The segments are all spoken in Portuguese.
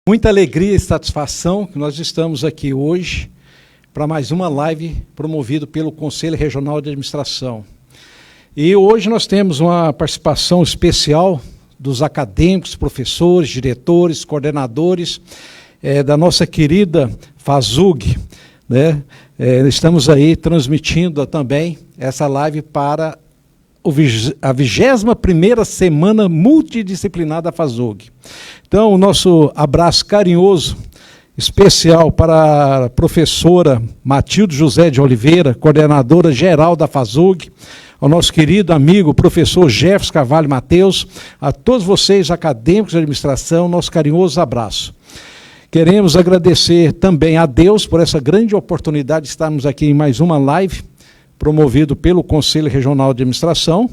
Muita alegria e satisfação que nós estamos aqui hoje para mais uma live promovida pelo Conselho Regional de Administração. E hoje nós temos uma participação especial dos acadêmicos, professores, diretores, coordenadores da nossa querida FASUG, né? Estamos aí transmitindo também essa live para a 21ª semana multidisciplinar da FASUG. Então, o nosso abraço carinhoso, especial para a professora Matilde José de Oliveira, coordenadora geral da FASUG, ao nosso querido amigo professor Jefferson Carvalho Mateus, a todos vocês acadêmicos de administração, nosso carinhoso abraço. Queremos agradecer também a Deus por essa grande oportunidade de estarmos aqui em mais uma live, promovido pelo Conselho Regional de Administração,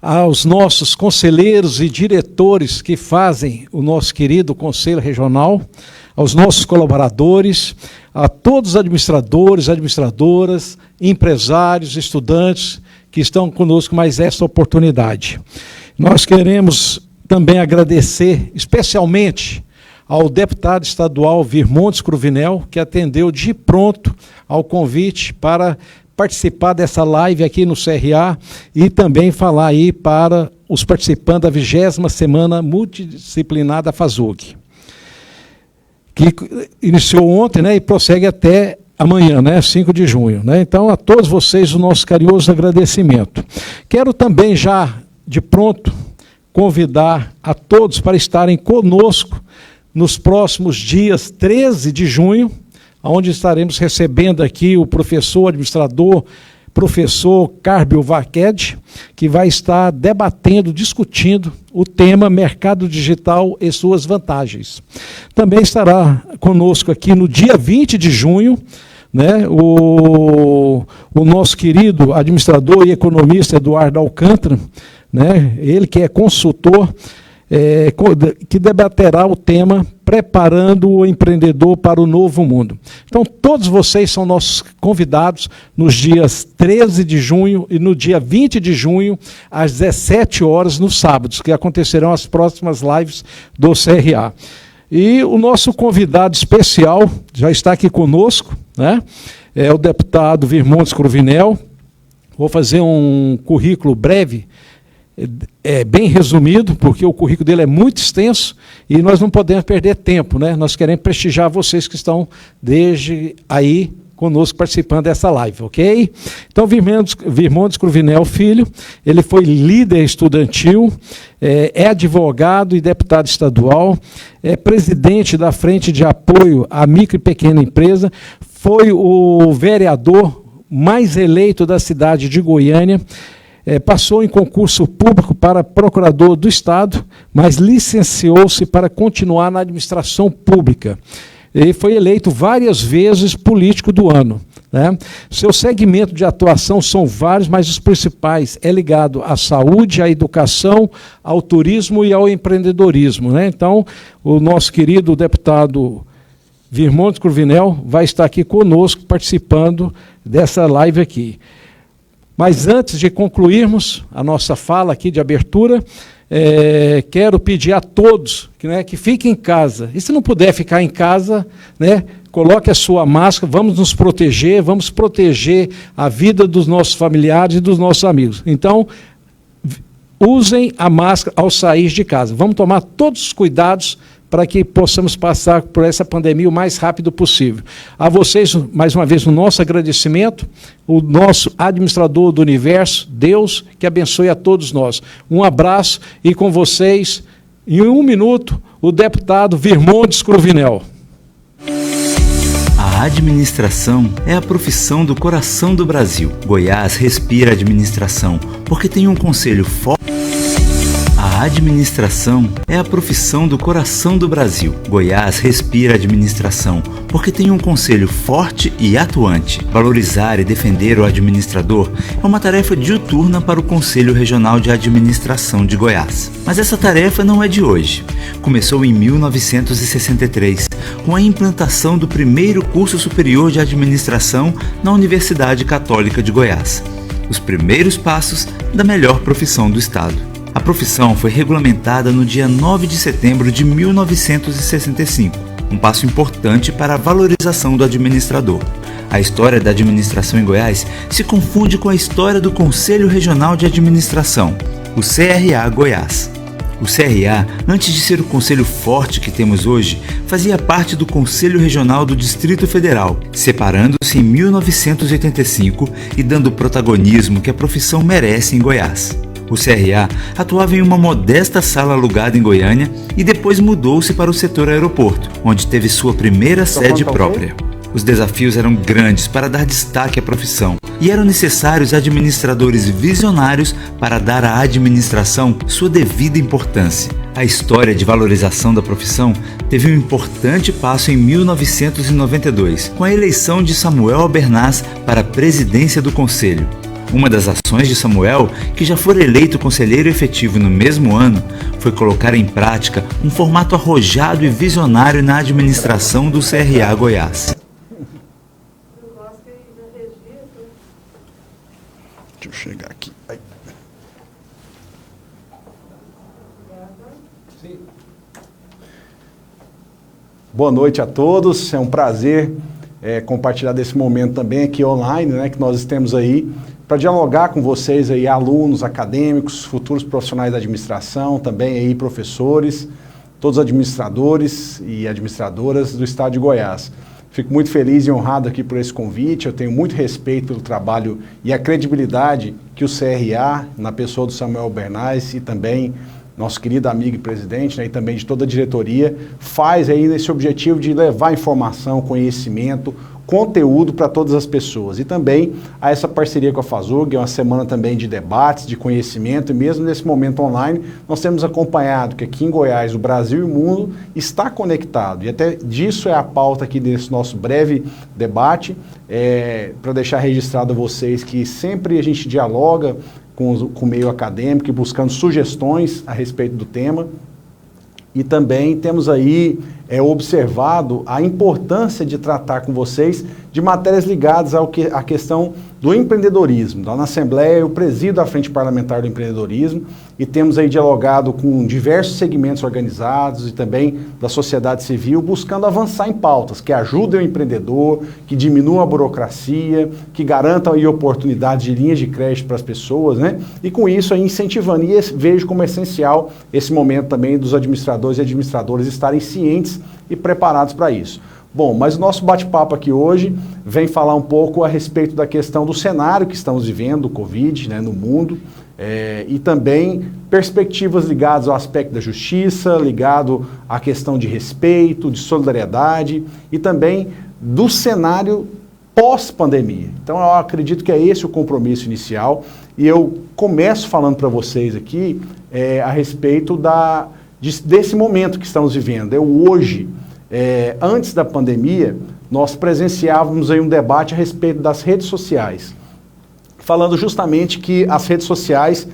aos nossos conselheiros e diretores que fazem o nosso querido Conselho Regional, aos nossos colaboradores, a todos os administradores, administradoras, empresários, estudantes que estão conosco mais esta oportunidade. Nós queremos também agradecer especialmente ao deputado estadual Virmontes Cruvinel, que atendeu de pronto ao convite para participar dessa live aqui no CRA e também falar aí para os participantes da 20ª semana multidisciplinar da FASUG, que iniciou ontem, né, e prossegue até amanhã, né, 5 de junho. Né? Então, a todos vocês, o nosso carinhoso agradecimento. Quero também já, de pronto, convidar a todos para estarem conosco nos próximos dias 13 de junho, onde estaremos recebendo aqui o professor administrador, professor Cárbio Varqued, que vai estar debatendo, discutindo o tema mercado digital e suas vantagens. Também estará conosco aqui no dia 20 de junho, né, o nosso querido administrador e economista Eduardo Alcântara, né, ele que é consultor, que debaterá o tema Preparando o Empreendedor para o Novo Mundo. Então, todos vocês são nossos convidados nos dias 13 de junho e no dia 20 de junho, às 17 horas, nos sábados, que acontecerão as próximas lives do CRA. E o nosso convidado especial já está aqui conosco, né? É o deputado Virmontes Cruvinel. Vou fazer um currículo breve, bem resumido, porque o currículo dele é muito extenso e nós não podemos perder tempo, né? Nós queremos prestigiar vocês que estão desde aí conosco participando dessa live, ok? Então, Virmontes Cruvinel Filho, ele foi líder estudantil, é advogado e deputado estadual, é presidente da Frente de Apoio à Micro e Pequena Empresa, foi o vereador mais eleito da cidade de Goiânia, passou em concurso público para procurador do Estado, mas licenciou-se para continuar na administração pública. Ele foi eleito várias vezes político do ano, né? Seu segmento de atuação são vários, mas os principais é ligado à saúde, à educação, ao turismo e ao empreendedorismo, né? Então, o nosso querido deputado Virmontes Cruvinel vai estar aqui conosco participando dessa live aqui. Mas antes de concluirmos a nossa fala aqui de abertura, quero pedir a todos que fiquem em casa. E se não puder ficar em casa, né, coloque a sua máscara, vamos nos proteger, vamos proteger a vida dos nossos familiares e dos nossos amigos. Então, usem a máscara ao sair de casa. Vamos tomar todos os cuidados para que possamos passar por essa pandemia o mais rápido possível. A vocês, mais uma vez, o nosso agradecimento, o nosso administrador do universo, Deus, que abençoe a todos nós. Um abraço e com vocês, em 1 minuto, o deputado Virmontes Cruvinel. A administração é a profissão do coração do Brasil. Goiás respira administração, porque tem um conselho forte. A administração é a profissão do coração do Brasil. Goiás respira administração, porque tem um conselho forte e atuante. Valorizar e defender o administrador é uma tarefa diuturna para o Conselho Regional de Administração de Goiás. Mas essa tarefa não é de hoje. Começou em 1963, com a implantação do primeiro curso superior de administração na Universidade Católica de Goiás. Os primeiros passos da melhor profissão do Estado. A profissão foi regulamentada no dia 9 de setembro de 1965, um passo importante para a valorização do administrador. A história da administração em Goiás se confunde com a história do Conselho Regional de Administração, o CRA Goiás. O CRA, antes de ser o conselho forte que temos hoje, fazia parte do Conselho Regional do Distrito Federal, separando-se em 1985 e dando o protagonismo que a profissão merece em Goiás. O CRA atuava em uma modesta sala alugada em Goiânia e depois mudou-se para o setor aeroporto, onde teve sua primeira sede própria. Os desafios eram grandes para dar destaque à profissão e eram necessários administradores visionários para dar à administração sua devida importância. A história de valorização da profissão teve um importante passo em 1992, com a eleição de Samuel Albernaz para a presidência do Conselho. Uma das ações de Samuel, que já foi eleito conselheiro efetivo no mesmo ano, foi colocar em prática um formato arrojado e visionário na administração do CRA Goiás. Deixa eu chegar aqui. Boa noite a todos, é um prazer compartilhar desse momento também aqui online, né, que nós estamos aí para dialogar com vocês aí, alunos, acadêmicos, futuros profissionais da administração, também aí professores, todos os administradores e administradoras do estado de Goiás. Fico muito feliz e honrado aqui por esse convite, eu tenho muito respeito pelo trabalho e a credibilidade que o CRA, na pessoa do Samuel Albernaz e também nosso querido amigo e presidente, né, e também de toda a diretoria, faz aí nesse objetivo de levar informação, conhecimento, conteúdo para todas as pessoas. E também a essa parceria com a FASUG, é uma semana também de debates, de conhecimento, e mesmo nesse momento online, nós temos acompanhado que aqui em Goiás, o Brasil e o mundo está conectado. E até disso é a pauta aqui desse nosso breve debate, para deixar registrado a vocês que sempre a gente dialoga com o meio acadêmico e buscando sugestões a respeito do tema. E também temos aí observado a importância de tratar com vocês de matérias ligadas à questão do empreendedorismo. Então, na Assembleia eu presido a Frente Parlamentar do Empreendedorismo e temos aí dialogado com diversos segmentos organizados e também da sociedade civil, buscando avançar em pautas que ajudem o empreendedor, que diminuam a burocracia, que garantam aí oportunidades de linhas de crédito para as pessoas, né? E com isso aí incentivando. E vejo como essencial esse momento também dos administradores e administradoras estarem cientes e preparados para isso. Bom, mas o nosso bate-papo aqui hoje vem falar um pouco a respeito da questão do cenário que estamos vivendo, do Covid, né, no mundo, e também perspectivas ligadas ao aspecto da justiça, ligado à questão de respeito, de solidariedade e também do cenário pós-pandemia. Então eu acredito que é esse o compromisso inicial e eu começo falando para vocês aqui a respeito desse momento que estamos vivendo. Hoje, antes da pandemia, nós presenciávamos aí um debate a respeito das redes sociais, falando justamente que as redes sociais,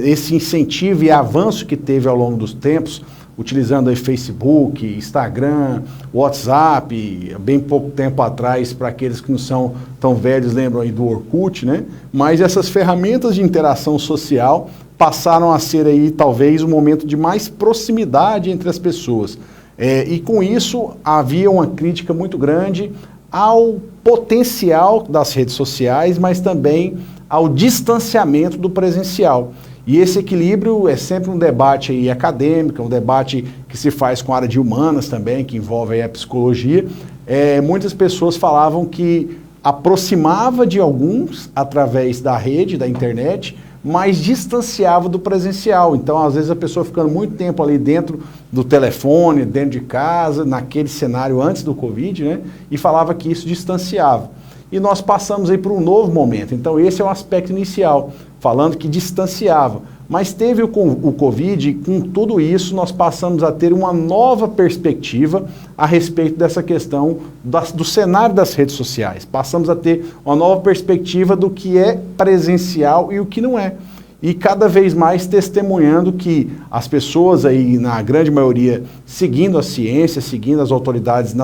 esse incentivo e avanço que teve ao longo dos tempos, utilizando aí Facebook, Instagram, WhatsApp, bem pouco tempo atrás, para aqueles que não são tão velhos, lembram aí do Orkut, né? Mas essas ferramentas de interação social passaram a ser aí talvez um momento de mais proximidade entre as pessoas. E com isso havia uma crítica muito grande ao potencial das redes sociais, mas também ao distanciamento do presencial. E esse equilíbrio é sempre um debate aí acadêmico, um debate que se faz com a área de humanas também, que envolve aí a psicologia. Muitas pessoas falavam que aproximava de alguns através da rede, da internet, mas distanciava do presencial. Então, às vezes, a pessoa ficando muito tempo ali dentro do telefone, dentro de casa, naquele cenário antes do Covid, né? E falava que isso distanciava. E nós passamos aí por um novo momento. Então, esse é o aspecto inicial, falando que distanciava. Mas teve o Covid e com tudo isso nós passamos a ter uma nova perspectiva a respeito dessa questão do cenário das redes sociais. Passamos a ter uma nova perspectiva do que é presencial e o que não é. E cada vez mais testemunhando que as pessoas aí, na grande maioria, seguindo a ciência, seguindo as autoridades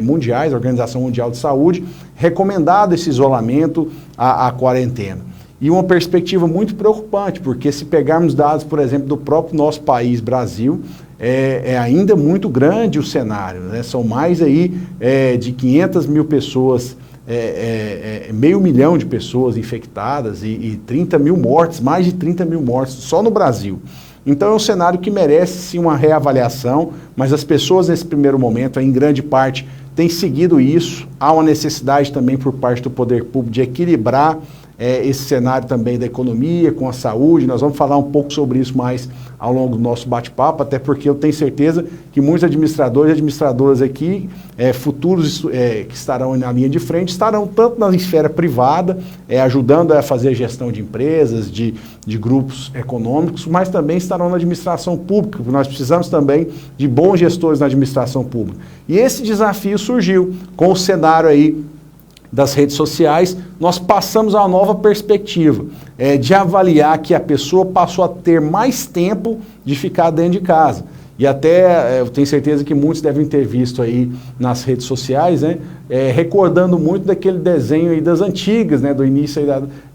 mundiais, a Organização Mundial de Saúde, recomendado esse isolamento, a quarentena. e uma perspectiva muito preocupante, porque se pegarmos dados, por exemplo, do próprio nosso país, Brasil, é ainda muito grande o cenário, né? São mais aí de 500 mil pessoas, meio milhão de pessoas infectadas e 30 mil mortes, mais de 30 mil mortes só no Brasil. Então é um cenário que merece sim uma reavaliação, mas as pessoas nesse primeiro momento, em grande parte, têm seguido isso. Há uma necessidade também por parte do poder público de equilibrar esse cenário também da economia com a saúde. Nós vamos falar um pouco sobre isso mais ao longo do nosso bate-papo, até porque eu tenho certeza que muitos administradores e administradoras aqui, futuros que estarão na linha de frente, estarão tanto na esfera privada, ajudando a fazer a gestão de empresas, de grupos econômicos, mas também estarão na administração pública, porque nós precisamos também de bons gestores na administração pública. E esse desafio surgiu com o cenário aí das redes sociais. Nós passamos a uma nova perspectiva de avaliar que a pessoa passou a ter mais tempo de ficar dentro de casa. E até eu tenho certeza que muitos devem ter visto aí nas redes sociais, né, recordando muito daquele desenho aí das antigas, né, do início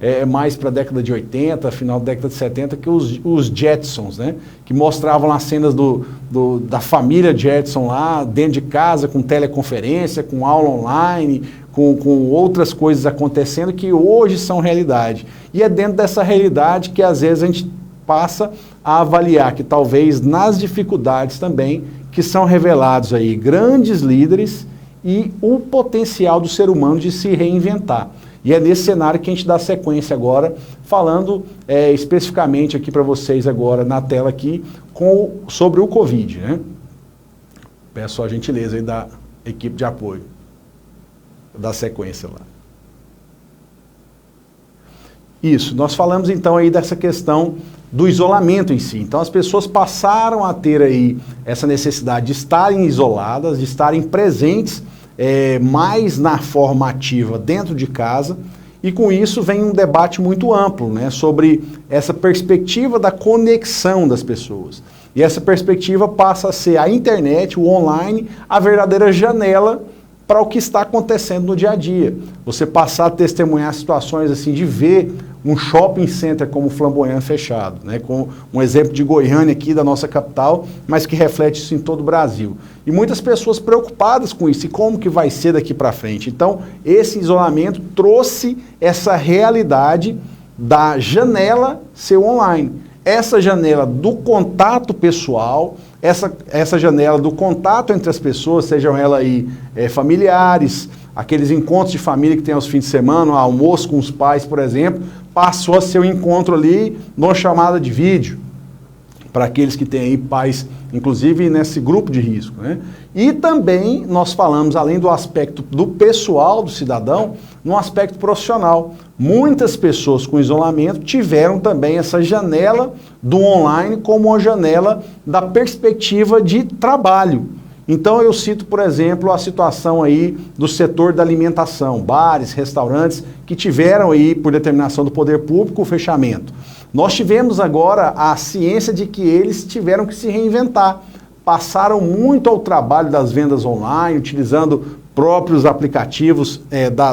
aí mais para a década de 80, final da década de 70, que os Jetsons, né, que mostravam lá cenas da família Jetson lá dentro de casa, com teleconferência, com aula online, com outras coisas acontecendo que hoje são realidade. E é dentro dessa realidade que às vezes a gente passa a avaliar que talvez nas dificuldades também que são revelados aí grandes líderes e o potencial do ser humano de se reinventar. E é nesse cenário que a gente dá sequência agora, falando especificamente aqui para vocês agora na tela aqui sobre o Covid, né? Peço a gentileza aí da equipe de apoio. Da sequência lá. Isso, nós falamos então aí dessa questão do isolamento em si. Então as pessoas passaram a ter aí essa necessidade de estarem isoladas, de estarem presentes mais na forma ativa dentro de casa, e com isso vem um debate muito amplo, né, sobre essa perspectiva da conexão das pessoas. E essa perspectiva passa a ser a internet, o online, a verdadeira janela para o que está acontecendo no dia a dia. Você passar a testemunhar situações assim de ver um shopping center como o Flamboyant fechado, né, com um exemplo de Goiânia aqui, da nossa capital, mas que reflete isso em todo o Brasil. E muitas pessoas preocupadas com isso, e como que vai ser daqui para frente. Então, esse isolamento trouxe essa realidade da janela ser online. Essa janela do contato pessoal, essa janela do contato entre as pessoas, sejam elas aí familiares, aqueles encontros de família que tem aos fins de semana, almoço com os pais, por exemplo, passou a ser um encontro ali numa chamada de vídeo, para aqueles que têm aí pais, inclusive nesse grupo de risco, né? E também nós falamos, além do aspecto do pessoal, do cidadão, no aspecto profissional. Muitas pessoas com isolamento tiveram também essa janela do online como uma janela da perspectiva de trabalho. Então eu cito, por exemplo, a situação aí do setor da alimentação, bares, restaurantes, que tiveram aí, por determinação do poder público, o fechamento. Nós tivemos agora a ciência de que eles tiveram que se reinventar. Passaram muito ao trabalho das vendas online, utilizando próprios aplicativos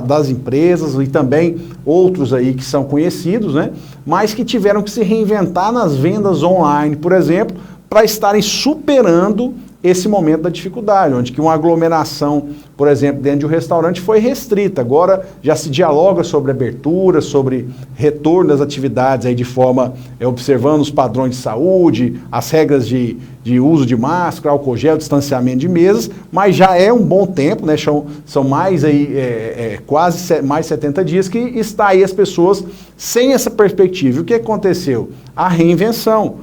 das empresas e também outros aí que são conhecidos, né? Mas que tiveram que se reinventar nas vendas online, por exemplo, para estarem superando esse momento da dificuldade, onde que uma aglomeração, por exemplo, dentro de um restaurante foi restrita. Agora já se dialoga sobre abertura, sobre retorno das atividades aí de forma, observando os padrões de saúde, as regras de uso de máscara, álcool gel, distanciamento de mesas, mas já é um bom tempo, né? São mais aí, quase mais 70 dias que está aí as pessoas sem essa perspectiva. E o que aconteceu? A reinvenção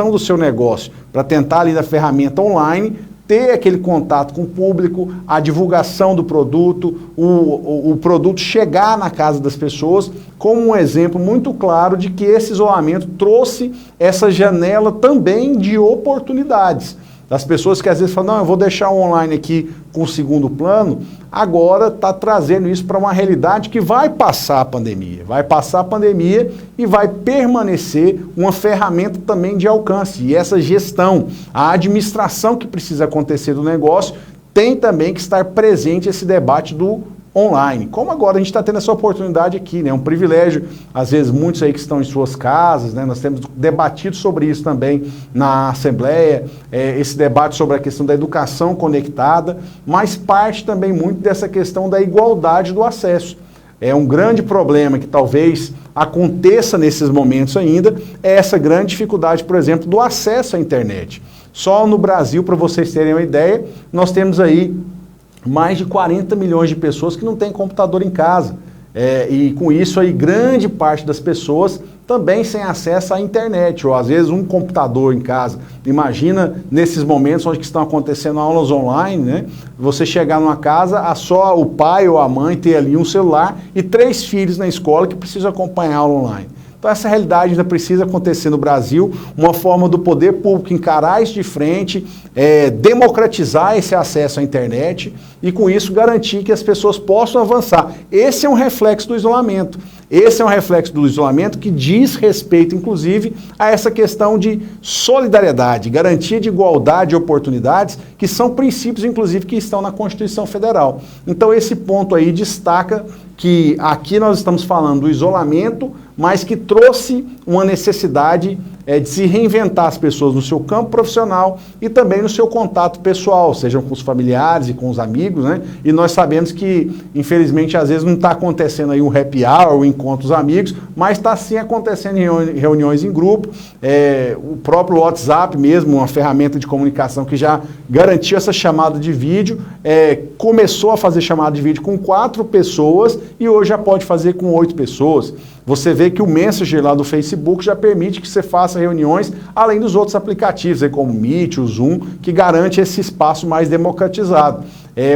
do seu negócio, para tentar ali na ferramenta online, ter aquele contato com o público, a divulgação do produto, o produto chegar na casa das pessoas, como um exemplo muito claro de que esse isolamento trouxe essa janela também de oportunidades. Das pessoas que às vezes falam, não, eu vou deixar o online aqui com o segundo plano, agora está trazendo isso para uma realidade que vai passar a pandemia. Vai passar a pandemia e vai permanecer uma ferramenta também de alcance. E essa gestão, a administração que precisa acontecer do negócio, tem também que estar presente esse debate do online. Como agora a gente está tendo essa oportunidade aqui, né? É um privilégio, às vezes muitos aí que estão em suas casas, né? Nós temos debatido sobre isso também na Assembleia, esse debate sobre a questão da educação conectada, mas parte também muito dessa questão da igualdade do acesso. É um grande problema que talvez aconteça nesses momentos ainda, é essa grande dificuldade, por exemplo, do acesso à internet. Só no Brasil, para vocês terem uma ideia, nós temos aí mais de 40 milhões de pessoas que não têm computador em casa. E com isso aí, grande parte das pessoas também sem acesso à internet, ou às vezes um computador em casa. Imagina nesses momentos onde estão acontecendo aulas online, né? Você chegar numa casa, só o pai ou a mãe ter ali um celular e 3 filhos na escola que precisam acompanhar a aula online. Então essa realidade ainda precisa acontecer no Brasil, uma forma do poder público encarar isso de frente, democratizar esse acesso à internet e com isso garantir que as pessoas possam avançar. Esse é um reflexo do isolamento. Esse é um reflexo do isolamento que diz respeito, inclusive, a essa questão de solidariedade, garantia de igualdade de oportunidades, que são princípios, inclusive, que estão na Constituição Federal. Então esse ponto aí destaca que aqui nós estamos falando do isolamento, mas que trouxe uma necessidade de se reinventar as pessoas no seu campo profissional e também no seu contato pessoal, sejam com os familiares e com os amigos, né? E nós sabemos que, infelizmente, às vezes não está acontecendo aí um happy hour, um encontro dos amigos, mas está sim acontecendo reuniões em grupo, o próprio WhatsApp mesmo, uma ferramenta de comunicação que já garantiu essa chamada de vídeo, começou a fazer chamada de vídeo com 4 pessoas e hoje já pode fazer com 8 pessoas. Você vê que o Messenger lá do Facebook já permite que você faça reuniões, além dos outros aplicativos, como o Meet, o Zoom, que garante esse espaço mais democratizado.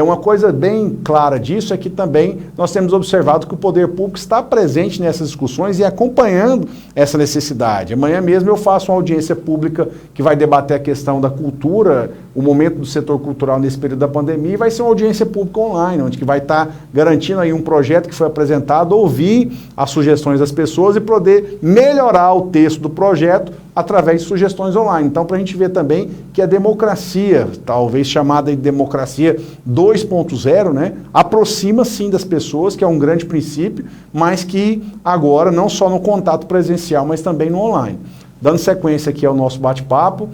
Uma coisa bem clara disso é que também nós temos observado que o poder público está presente nessas discussões e acompanhando essa necessidade. Amanhã mesmo eu faço uma audiência pública que vai debater a questão da cultura, o momento do setor cultural nesse período da pandemia, e vai ser uma audiência pública online, onde que vai estar garantindo aí um projeto que foi apresentado, ouvir as sugestões das pessoas e poder melhorar o texto do projeto através de sugestões online. Então, para a gente ver também que a democracia, talvez chamada de democracia 2.0, né, aproxima sim das pessoas, que é um grande princípio, mas que agora não só no contato presencial, mas também no online. Dando sequência aqui ao nosso bate-papo,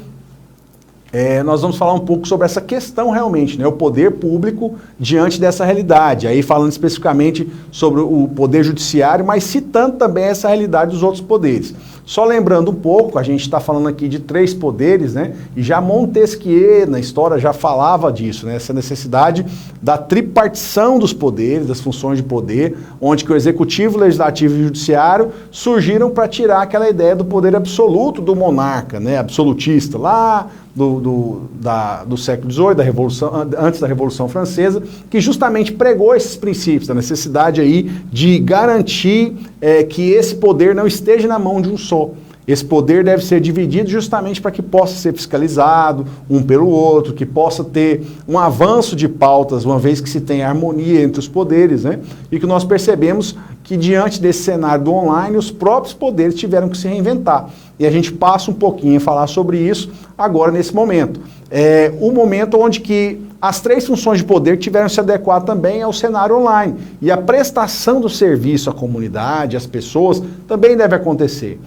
nós vamos falar um pouco sobre essa questão realmente, né, o poder público diante dessa realidade, aí falando especificamente sobre o poder judiciário, mas citando também essa realidade dos outros poderes. Só lembrando um pouco, a gente está falando aqui de 3 poderes, né? E já Montesquieu, na história, já falava disso, né? Essa necessidade da tripartição dos poderes, das funções de poder, onde que o executivo, o legislativo e o judiciário surgiram para tirar aquela ideia do poder absoluto do monarca, né? Absolutista, lá do século XVIII, antes da Revolução Francesa, que justamente pregou esses princípios, da necessidade aí de garantir que esse poder não esteja na mão de um só. Esse poder deve ser dividido justamente para que possa ser fiscalizado um pelo outro, que possa ter um avanço de pautas, uma vez que se tem harmonia entre os poderes, né? E que nós percebemos que diante desse cenário do online, os próprios poderes tiveram que se reinventar. E a gente passa um pouquinho a falar sobre isso agora nesse momento. O momento onde que as 3 funções de poder tiveram que se adequar também ao cenário online. E a prestação do serviço à comunidade, às pessoas, também deve acontecer.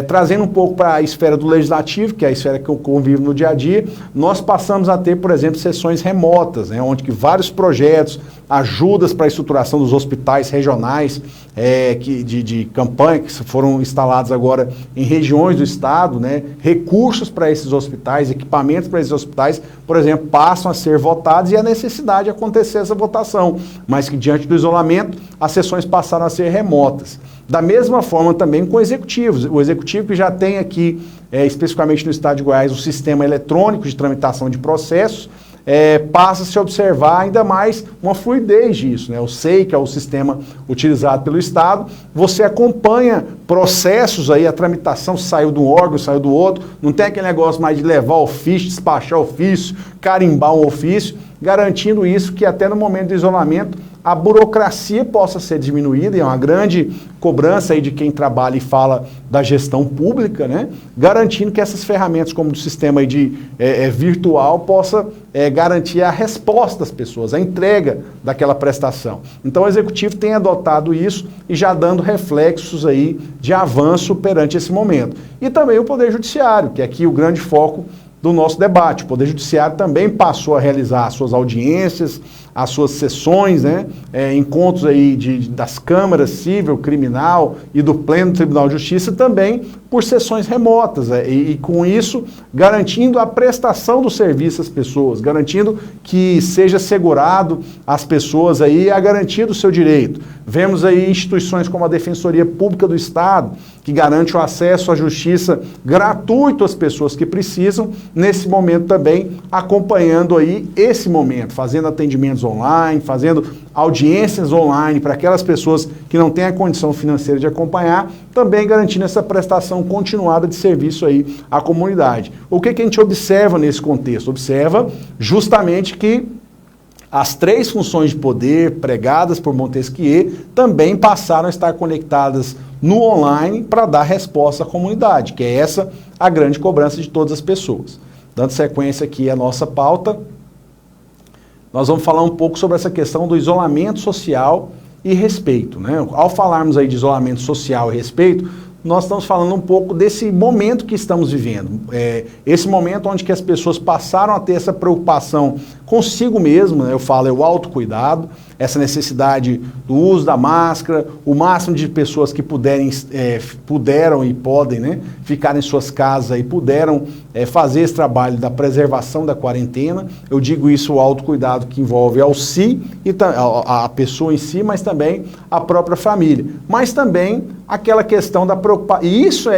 Trazendo um pouco para a esfera do legislativo, que é a esfera que eu convivo no dia a dia, nós passamos a ter, por exemplo, sessões remotas, né, onde que vários projetos, ajudas para a estruturação dos hospitais regionais, de campanha, que foram instalados agora em regiões do estado, né, recursos para esses hospitais, equipamentos para esses hospitais, por exemplo, passam a ser votados e a necessidade de acontecer essa votação, mas que diante do isolamento, as sessões passaram a ser remotas. Da mesma forma também com executivos. O executivo que já tem aqui, especificamente no estado de Goiás, o sistema eletrônico de tramitação de processos, passa a se observar ainda mais uma fluidez disso, né? O SEI, que é o sistema utilizado pelo Estado, você acompanha processos aí, a tramitação saiu de um órgão, saiu do outro, não tem aquele negócio mais de levar ofício, despachar ofício, carimbar um ofício, garantindo isso que até no momento do isolamento a burocracia possa ser diminuída, e é uma grande cobrança aí de quem trabalha e fala da gestão pública, né? Garantindo que essas ferramentas como do sistema aí de virtual possa garantir a resposta das pessoas, a entrega daquela prestação. Então o Executivo tem adotado isso e já dando reflexos aí de avanço perante esse momento. E também o Poder Judiciário, que é aqui o grande foco do nosso debate. O Poder Judiciário também passou a realizar as suas audiências, as suas sessões, né, encontros aí das câmaras civil, criminal e do Pleno Tribunal de Justiça também por sessões remotas, e com isso garantindo a prestação do serviço às pessoas, garantindo que seja assegurado às pessoas aí a garantia do seu direito. Vemos aí instituições como a Defensoria Pública do Estado, que garante o acesso à justiça gratuito às pessoas que precisam, nesse momento também acompanhando aí esse momento, fazendo atendimentos online, fazendo audiências online para aquelas pessoas que não têm a condição financeira de acompanhar, também garantindo essa prestação continuada de serviço aí à comunidade. O que a gente observa nesse contexto? Observa justamente que as 3 funções de poder pregadas por Montesquieu também passaram a estar conectadas no online para dar resposta à comunidade, que é essa a grande cobrança de todas as pessoas. Dando sequência aqui à nossa pauta, nós vamos falar um pouco sobre essa questão do isolamento social e respeito, né? Ao falarmos aí de isolamento social e respeito, nós estamos falando um pouco desse momento que estamos vivendo. Esse momento onde que as pessoas passaram a ter essa preocupação consigo mesmo, né? Eu falo, é o autocuidado, essa necessidade do uso da máscara, o máximo de pessoas que puderam e podem, né, ficar em suas casas e puderam fazer esse trabalho da preservação da quarentena. Eu digo isso, o autocuidado que envolve ao si, e a pessoa em si, mas também a própria família. Mas também aquela questão da preocupação, e isso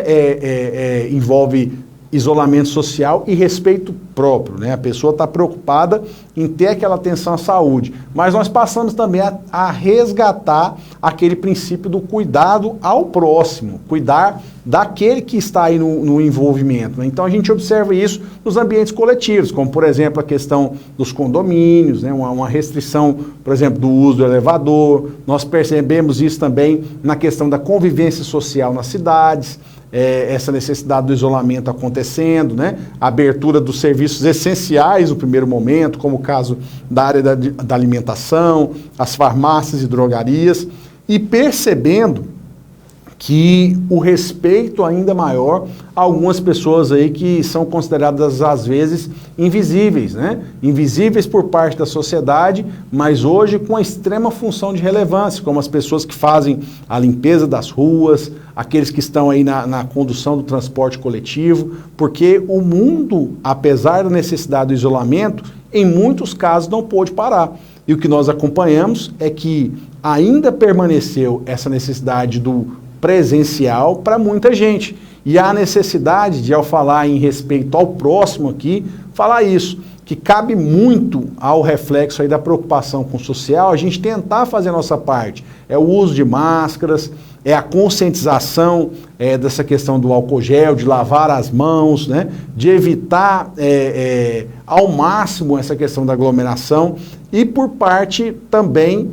envolve isolamento social e respeito próprio, né? A pessoa está preocupada em ter aquela atenção à saúde, mas nós passamos também a resgatar aquele princípio do cuidado ao próximo, cuidar daquele que está aí no envolvimento, né? Então a gente observa isso nos ambientes coletivos, como por exemplo a questão dos condomínios, né? Uma restrição, por exemplo, do uso do elevador. Nós percebemos isso também na questão da convivência social nas cidades, essa necessidade do isolamento acontecendo, né? A abertura dos serviços essenciais no primeiro momento, como o caso da área da alimentação, as farmácias e drogarias, e percebendo que o respeito ainda maior a algumas pessoas aí que são consideradas às vezes invisíveis, né? Invisíveis por parte da sociedade, mas hoje com a extrema função de relevância, como as pessoas que fazem a limpeza das ruas, aqueles que estão aí na condução do transporte coletivo, porque o mundo, apesar da necessidade do isolamento, em muitos casos não pôde parar. E o que nós acompanhamos é que ainda permaneceu essa necessidade do presencial para muita gente. E há necessidade de, ao falar em respeito ao próximo aqui, falar isso, que cabe muito ao reflexo aí da preocupação com o social, a gente tentar fazer a nossa parte. É o uso de máscaras, é a conscientização dessa questão do álcool gel, de lavar as mãos, né? De evitar ao máximo essa questão da aglomeração, e por parte também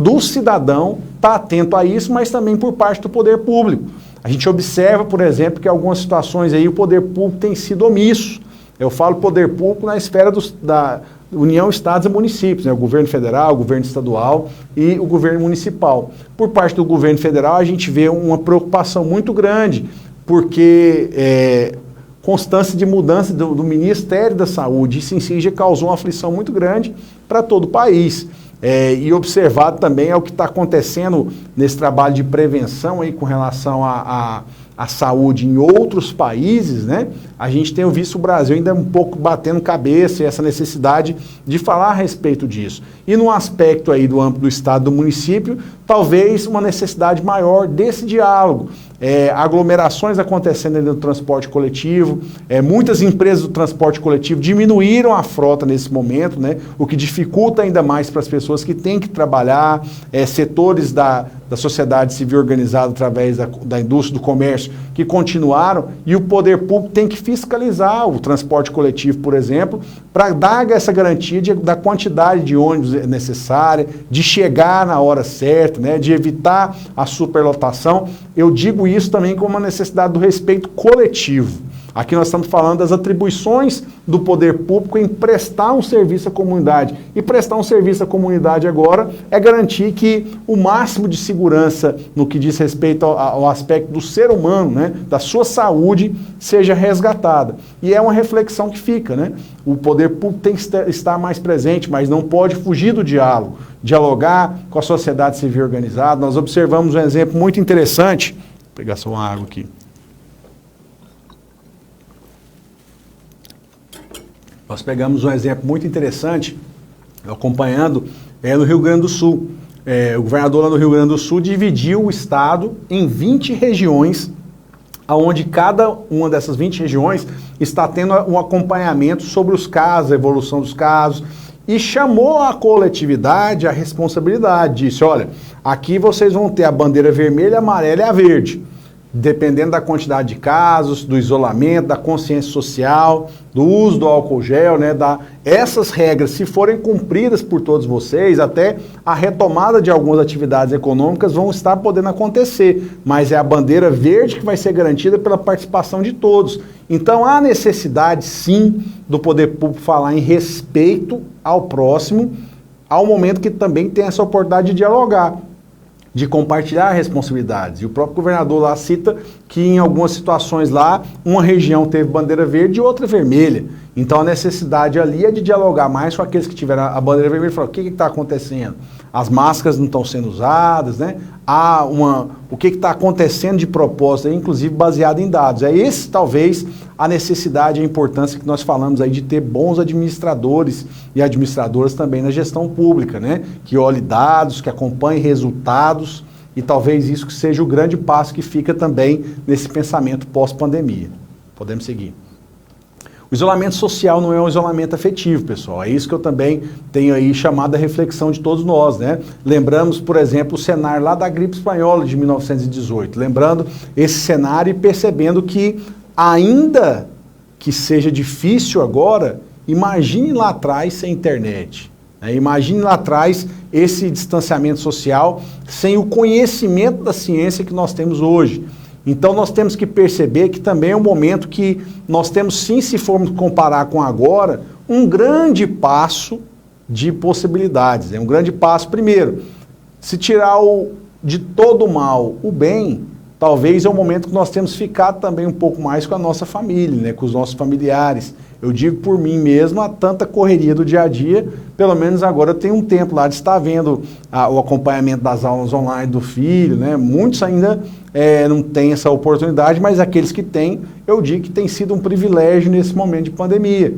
do cidadão estar atento a isso, mas também por parte do poder público. A gente observa, por exemplo, que em algumas situações aí o poder público tem sido omisso. Eu falo poder público na esfera da União, Estados e Municípios, né? O governo federal, o governo estadual e o governo municipal. Por parte do governo federal, a gente vê uma preocupação muito grande, porque constância de mudança do Ministério da Saúde, isso em si já causou uma aflição muito grande para todo o país. E observado também é o que está acontecendo nesse trabalho de prevenção aí com relação à saúde em outros países, né? A gente tem visto o Brasil ainda um pouco batendo cabeça, e essa necessidade de falar a respeito disso. E no aspecto aí do âmbito do Estado, do município, talvez uma necessidade maior desse diálogo. Aglomerações acontecendo no transporte coletivo, muitas empresas do transporte coletivo diminuíram a frota nesse momento, né? O que dificulta ainda mais para as pessoas que têm que trabalhar, setores da sociedade civil organizada através da indústria, do comércio, que continuaram, e o poder público tem que fiscalizar o transporte coletivo, por exemplo, para dar essa garantia da quantidade de ônibus necessária, de chegar na hora certa, né, de evitar a superlotação. Eu digo isso também como uma necessidade do respeito coletivo. Aqui nós estamos falando das atribuições do poder público em prestar um serviço à comunidade. E prestar um serviço à comunidade agora é garantir que o máximo de segurança no que diz respeito ao aspecto do ser humano, né, da sua saúde, seja resgatada. E é uma reflexão que fica, né? O poder público tem que estar mais presente, mas não pode fugir do diálogo, dialogar com a sociedade civil organizada. Nós observamos um exemplo muito interessante. Vou pegar só uma água aqui. Nós pegamos um exemplo muito interessante, acompanhando no Rio Grande do Sul. O governador lá no Rio Grande do Sul dividiu o estado em 20 regiões, onde cada uma dessas 20 regiões está tendo um acompanhamento sobre os casos, a evolução dos casos, e chamou a coletividade, a responsabilidade. Disse, olha, aqui vocês vão ter a bandeira vermelha, a amarela e a verde. Dependendo da quantidade de casos, do isolamento, da consciência social, do uso do álcool gel, né, essas regras, se forem cumpridas por todos vocês, até a retomada de algumas atividades econômicas vão estar podendo acontecer, mas é a bandeira verde que vai ser garantida pela participação de todos. Então há necessidade, sim, do poder público falar em respeito ao próximo, ao momento que também tem essa oportunidade de dialogar, de compartilhar responsabilidades. E o próprio governador lá cita que em algumas situações lá, uma região teve bandeira verde e outra vermelha. Então a necessidade ali é de dialogar mais com aqueles que tiveram a bandeira vermelha e falar, o que está acontecendo? As máscaras não estão sendo usadas, né? O que está acontecendo de propósito, inclusive baseado em dados. É esse, talvez, a necessidade e a importância que nós falamos aí de ter bons administradores e administradoras também na gestão pública, né? Que olhe dados, que acompanhe resultados, e talvez isso que seja o grande passo que fica também nesse pensamento pós-pandemia. Podemos seguir. O isolamento social não é um isolamento afetivo, pessoal. É isso que eu também tenho aí chamado a reflexão de todos nós, né? Lembramos, por exemplo, o cenário lá da gripe espanhola de 1918. Lembrando esse cenário e percebendo que, ainda que seja difícil agora, imagine lá atrás sem internet. Né? Imagine lá atrás esse distanciamento social sem o conhecimento da ciência que nós temos hoje. Então nós temos que perceber que também é um momento que nós temos sim, se formos comparar com agora, um grande passo de possibilidades. Um grande passo, primeiro, se tirar de todo o mal o bem, talvez é o momento que nós temos ficado também um pouco mais com a nossa família, né, com os nossos familiares. Eu digo por mim mesmo, há tanta correria do dia a dia, pelo menos agora eu tenho um tempo lá de estar vendo o acompanhamento das aulas online do filho, né? Muitos ainda não têm essa oportunidade, mas aqueles que têm, eu digo que tem sido um privilégio nesse momento de pandemia.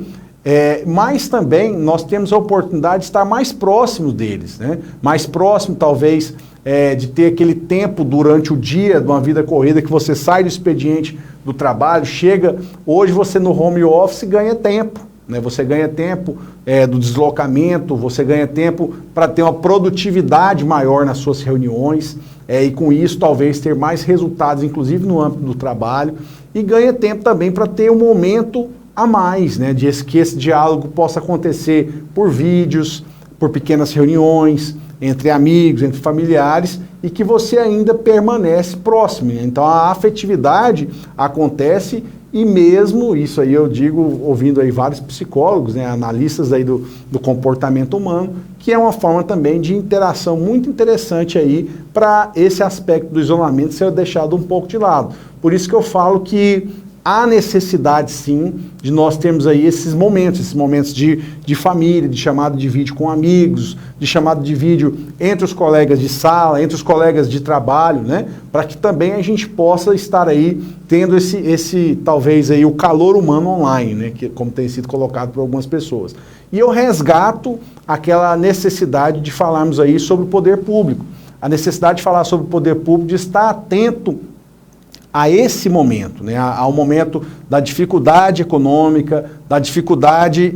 Mas também nós temos a oportunidade de estar mais próximos deles, né? Mais próximo, talvez, de ter aquele tempo durante o dia de uma vida corrida que você sai do expediente do trabalho, chega, hoje você no home office ganha tempo, né? Você ganha tempo do deslocamento, você ganha tempo para ter uma produtividade maior nas suas reuniões, e com isso talvez ter mais resultados, inclusive no âmbito do trabalho, e ganha tempo também para ter um momento a mais, né? De que esse diálogo possa acontecer por vídeos, por pequenas reuniões, entre amigos, entre familiares, e que você ainda permanece próximo. Então a afetividade acontece, e mesmo, isso aí eu digo, ouvindo aí vários psicólogos, né, analistas aí do comportamento humano, que é uma forma também de interação muito interessante aí para esse aspecto do isolamento ser deixado um pouco de lado. Por isso que eu falo que há necessidade, sim, de nós termos aí esses momentos de família, de chamada de vídeo com amigos, de chamada de vídeo entre os colegas de sala, entre os colegas de trabalho, né? Para que também a gente possa estar aí tendo esse talvez aí o calor humano online, né? Que, como tem sido colocado por algumas pessoas. E eu resgato aquela necessidade de falarmos aí sobre o poder público, a necessidade de falar sobre o poder público, de estar atento a esse momento, né, ao momento da dificuldade econômica, da dificuldade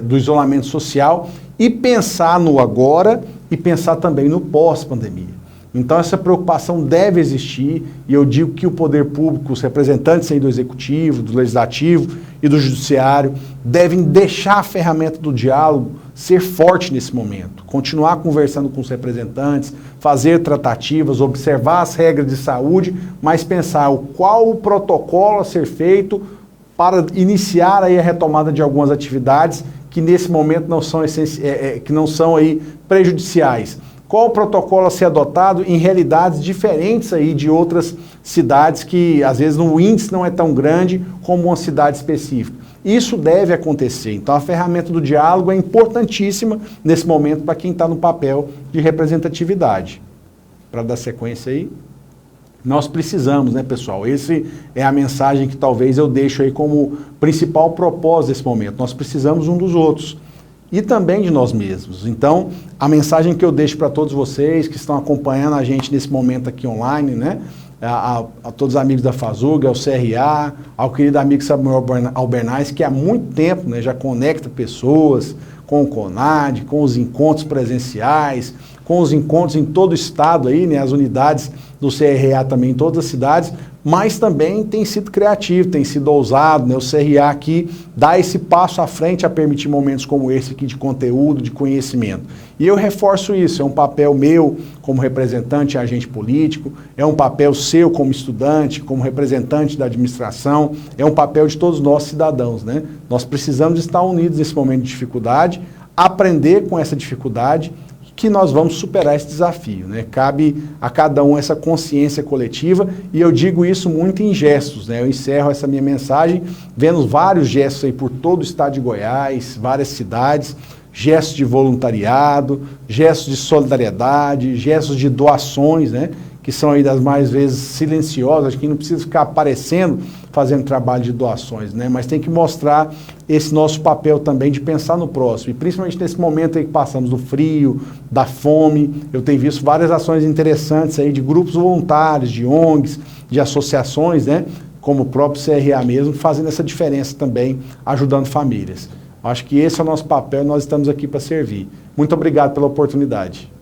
do isolamento social, e pensar no agora e pensar também no pós-pandemia. Então essa preocupação deve existir e eu digo que o poder público, os representantes aí do Executivo, do Legislativo e do Judiciário devem deixar a ferramenta do diálogo ser forte nesse momento, continuar conversando com os representantes, fazer tratativas, observar as regras de saúde, mas pensar qual o protocolo a ser feito para iniciar aí a retomada de algumas atividades que nesse momento não são aí prejudiciais. Qual o protocolo a ser adotado em realidades diferentes aí de outras cidades que às vezes o índice não é tão grande como uma cidade específica. Isso deve acontecer. Então a ferramenta do diálogo é importantíssima nesse momento para quem está no papel de representatividade. Para dar sequência aí, nós precisamos, né, pessoal? Essa é a mensagem que talvez eu deixo aí como principal propósito desse momento. Nós precisamos um dos outros. E também de nós mesmos. Então, a mensagem que eu deixo para todos vocês que estão acompanhando a gente nesse momento aqui online, né? A todos os amigos da FASUG, ao CRA, ao querido amigo Samuel Albernaz, que há muito tempo, né, já conecta pessoas com o CONAD, com os encontros presenciais, com os encontros em todo o estado aí, né, as unidades do CRA também em todas as cidades, mas também tem sido criativo, tem sido ousado, né? O CRA aqui dá esse passo à frente a permitir momentos como esse aqui de conteúdo, de conhecimento. E eu reforço isso, é um papel meu como representante e agente político, é um papel seu como estudante, como representante da administração, é um papel de todos nós cidadãos, né? Nós precisamos estar unidos nesse momento de dificuldade, aprender com essa dificuldade, que nós vamos superar esse desafio, né? Cabe a cada um essa consciência coletiva e eu digo isso muito em gestos, né? Eu encerro essa minha mensagem vendo vários gestos aí por todo o estado de Goiás, várias cidades, gestos de voluntariado, gestos de solidariedade, gestos de doações, né? Que são aí das mais vezes silenciosas, que não precisa ficar aparecendo fazendo trabalho de doações, né? Mas tem que mostrar esse nosso papel também de pensar no próximo. E principalmente nesse momento aí que passamos do frio, da fome, eu tenho visto várias ações interessantes aí de grupos voluntários, de ONGs, de associações, né? Como o próprio CRA mesmo, fazendo essa diferença também, ajudando famílias. Acho que esse é o nosso papel e nós estamos aqui para servir. Muito obrigado pela oportunidade.